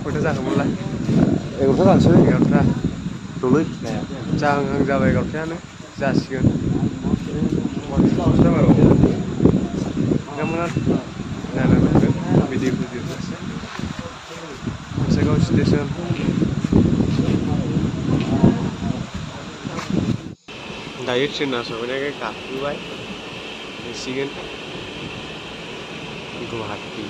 खयथा जाखोमोनलाय? 11था जानोसै 11था दलै जाहांहां जाबाय 11थायानो जासिगोन नोंथांमोना नायनानै थांगोन भिडिअ फोजोबजासे गसाइगाव स्टेसन दायो ट्रेना सफैनायखाय गाखोबाय थांसिगोन गुवाहाटि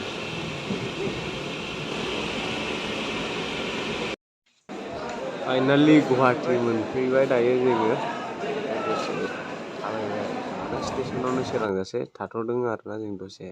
फाइनालि गुवाहाटि मोनफैबाय दायो जोङो दसे थाबायबाय आरो स्टेसनावनो सोरांजासे थाथ'दों आरोना जों दसे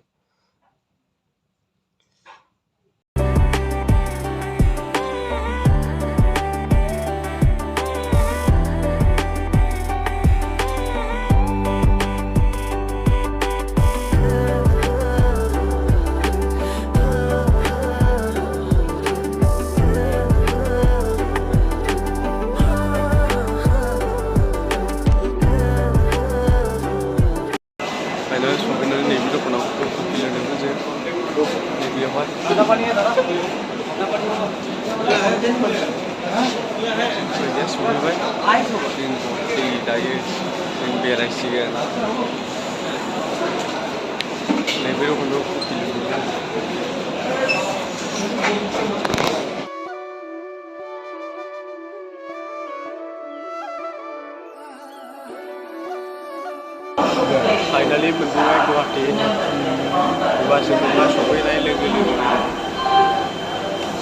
फाइनाल सफैनानै नैबे दखानाव कफि लोंदोंमोन जों नैबेयावहाय सफैबाय जों गुवाहाटि दायो जों बेरायसिगोन नैबे दखानाव कफि लोंदोंमोन फाइनालि मोनफैबाय गुवाहाटि बासजों मोनबा सफैनाय लोगो लोगो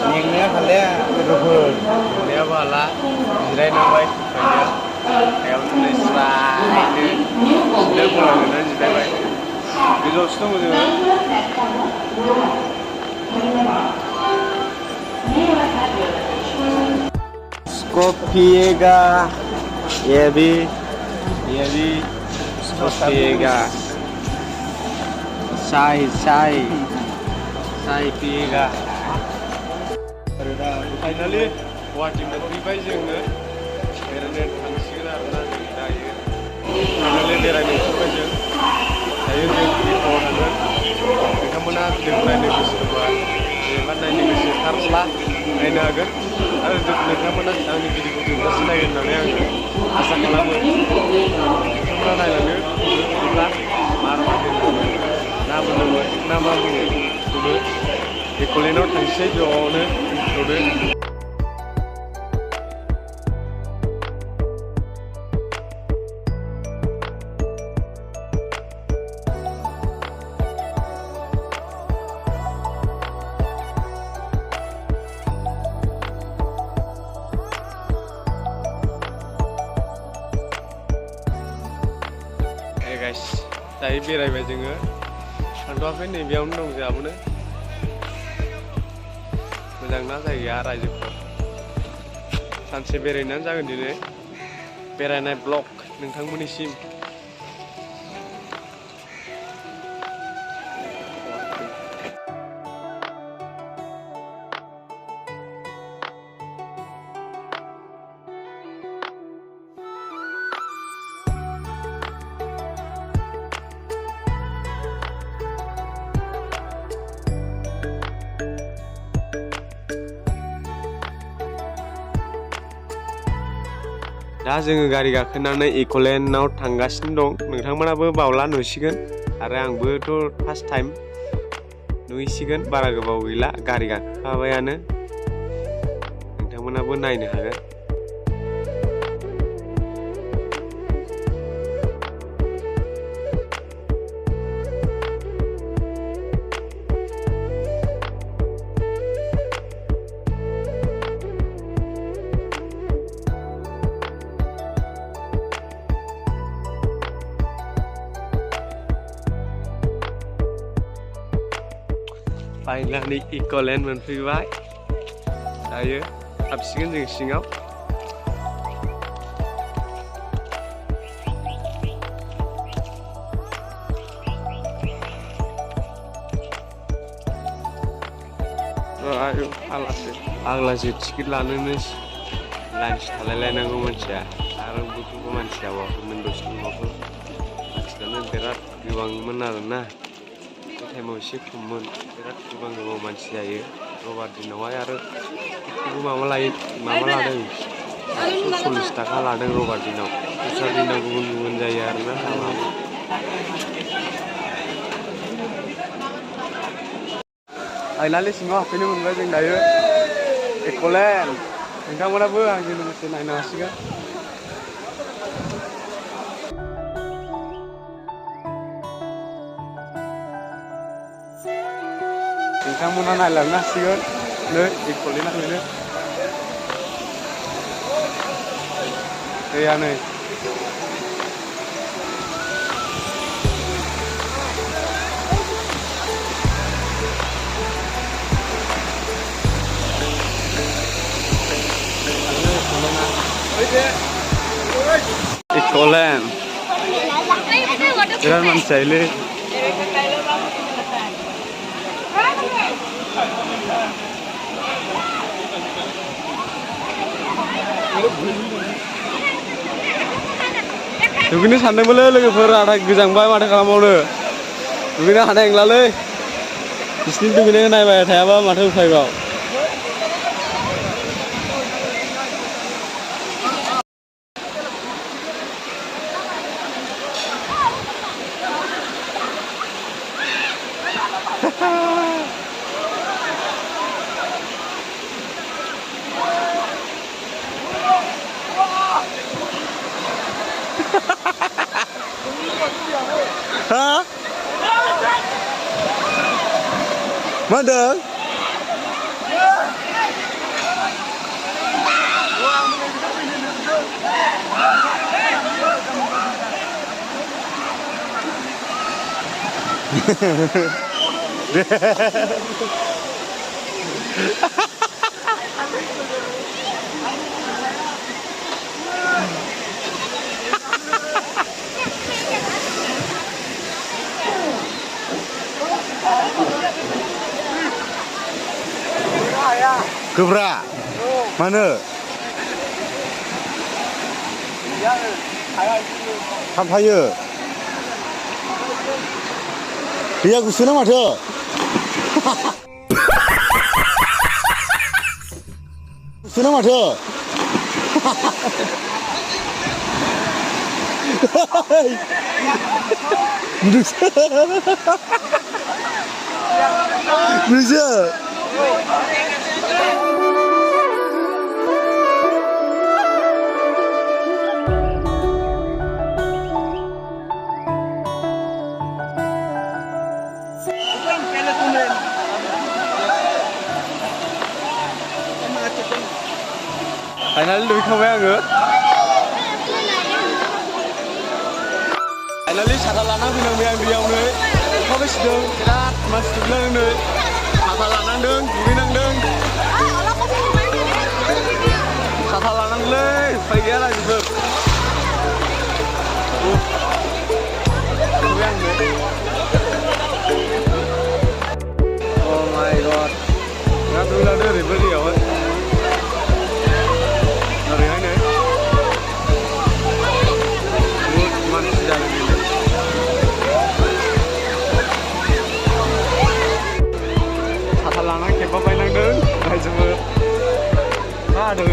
मेंनाया हालाया लोगोफोर मेंनायाबो हाला जिरायनांबाय हायावनो स्रायनो सिदा गलांनानै जिरायबाय गोजौआवसो दङ जोङो Skopiega Yebi Skopiega Sai piega finally Guwahati मोनफैबाय जोङो बेरायनो थांसिगोन आरोना जों दायो फाइनालि बेरायनो ओंखारबाय जों दायो जों इक'आव थांगोन नोंथांमोना भिडिअ नायनो गोसो दंबा जेनेबा नायनो गोसो थारब्ला नायनो हागोन आरो नोंथांमोना आंनि भिडिअखौ जोबजासे नायगोन होननानै आङो आसा खालामो नोंथांमोना नायनानै बिदिब्ला मारमादों ना मा बुङो थ'दो एक'लेन्डआव थांसै ज'नो थ'दो गाइस दायो बेरायबाय जोङो थांथ'वाखै नैबेयावनो दं जोंहाबोनो मोजां ना जायगाया रायजोफोर सानसे बेरायनानै जागोन दिनै बेरायनाय ब्लग नोंथांमोननिसिम दा जोङो गारि गाखोनानै एक'लेन्डआव थांगासिनो दं नोंथांमोनाबो बावला नुसिगोन आरो आंबोथ' फार्स्ट टाइम नुहैसिगोन बारा गोबाव गैला गारि गाखोखाबायानो नोंथांमोनाबो नायनो हागोन फाइनालि एक'लेन्ड मोनफैबाय दायो हाबसिगोन जों सिङाव आग्लासो टिकेट लानोनो लाइन्स थालायलायनांगौ मानसिया आरो बुथुखौ मानसि जाबावाखैमोन दसे उनावथ' मानसियानो बिराद गोबांमोन आरोना बे टाइमाव एसे खममोन बिराद गोबां मानसि जायो रबार दिनावहाय आरो माबा लादों 40 थाखा लादों रबार दिनाव दस्रा दिनाव गुबुन जायो आरोना दामाबो फाइनालि सिङाव हाबफैनो मोनबाय जों दायो एकलेन्ड नोंथांमोनाबो आंजों लोगोसे नायनो हासिगोन नोंथांमोना नायलांनो हासिगोन नै एकलेन्डआ बेनो दैया नै Accoland biar mansai दुगैनो सानदोंमोनलै लोगोफोर नाथाय गोजांबाय माथो खालामबावनो दुगैनो हानाय नंलालै बिसिनि दुगैनायखौ नायबाय थायाबा माथो उफायबाव Hah? Mana? Gebra, mana? Sampainya. Dia gusuna mato. Gusuna mato. Bisa. Finally दुगैखांबाय आङो Finally साथा लाना फैनांबाय आं दैयावनो अखाबो सिदों बिराद मानसि दुगैनांदों साथा लानांदों दुगैनांदों साथा लानांगौलै उफाय गैया रायजोफोर दुगैबाय आङो Oh my god बिराद दुगैलांदों ओरैबो दैयावहाय Kebab baynangdों रायजोफोर हादों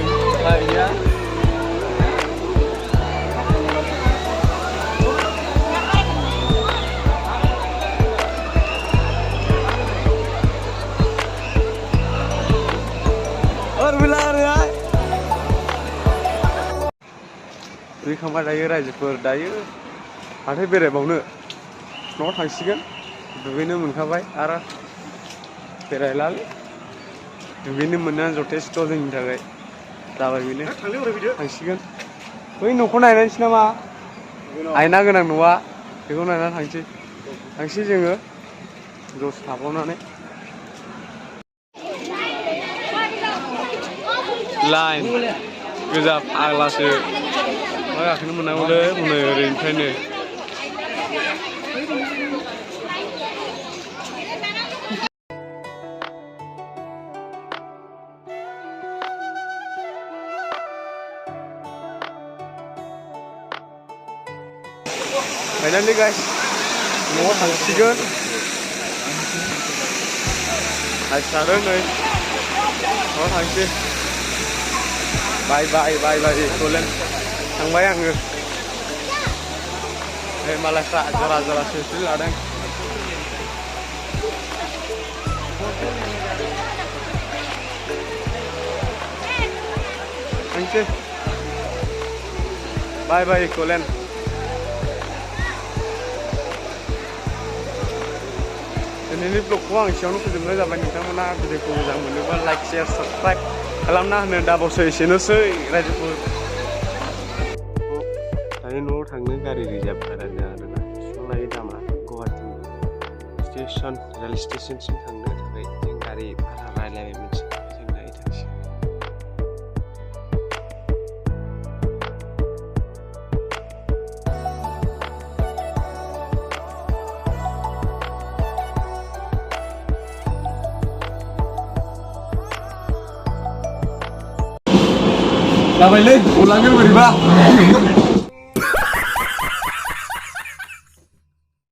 हारिया दुगैखांबाय दायो रायजोफोर दायो माथो बेरायबावनो न'आव थांसिगोन दुगैनो मोनखाबाय आरो बेरायलालै दुगैनो मोननाया जथेस्थ' जोंनि थाखाय जाबाय बेनो थांसिगोन बै न'खौ नायनायसै नामा आयना गोनां न'आ बेखौ नायना थांसै जोङो दसे थाबावनानै लाइन गोजा फाग्लासो मा गाखोनो मोननांगौलै हनै ओरैनिफ्रायनो Finally guys, न'आव थांसिगोन नायसारो नै थांसै बाय Accoland थांबाय आङो मालायफ्रा जरा सेलफि लादों थांसै बाय Accoland दिनैनि ब्लगखौ आं एसेयावनो फोजोबनाय जाबाय नोंथांमोना भिडिअखौ मोजां मोनोबा लाइक शेयार साबस्क्राइब खालामना होनो दाबावसो एसेनोसै रायजोफोर दायो न'आव थांनो गारि रिजार्भ खालामदों आरोना बेसेबां लायो दामा गुवाहाटि स्टेसन रेल स्टेशनसिम थांनो थाखाय जों गारि भारा रायलायबाय मोनसे जों दायो थांसै जाबायलै गलांगोन बोरैबा